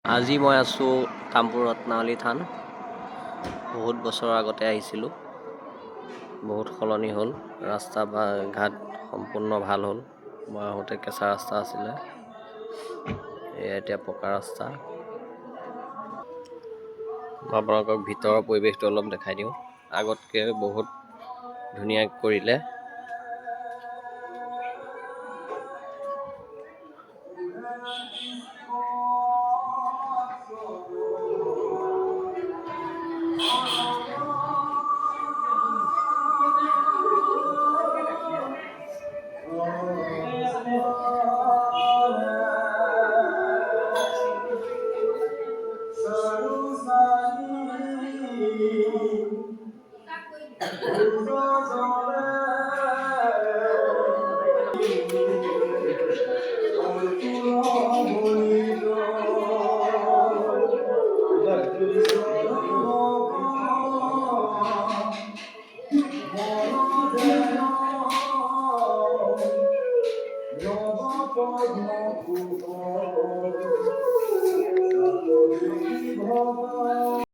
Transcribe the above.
আজি মই আছোঁ কামপুৰ ৰত্নাৱলী থান। বহুত বছৰৰ আগতে আহিছিলোঁ। বহুত সলনি হ'ল, ৰাস্তা ঘাট সম্পূৰ্ণ ভাল হ'ল। মই আহোঁতে কেঁচা ৰাস্তা আছিলে, এয়া এতিয়া পকা ৰাস্তা। মই আপোনালোকক ভিতৰৰ পৰিৱেশটো অলপ দেখাই দিওঁ। আগতকৈ বহুত ধুনীয়া কৰিলে।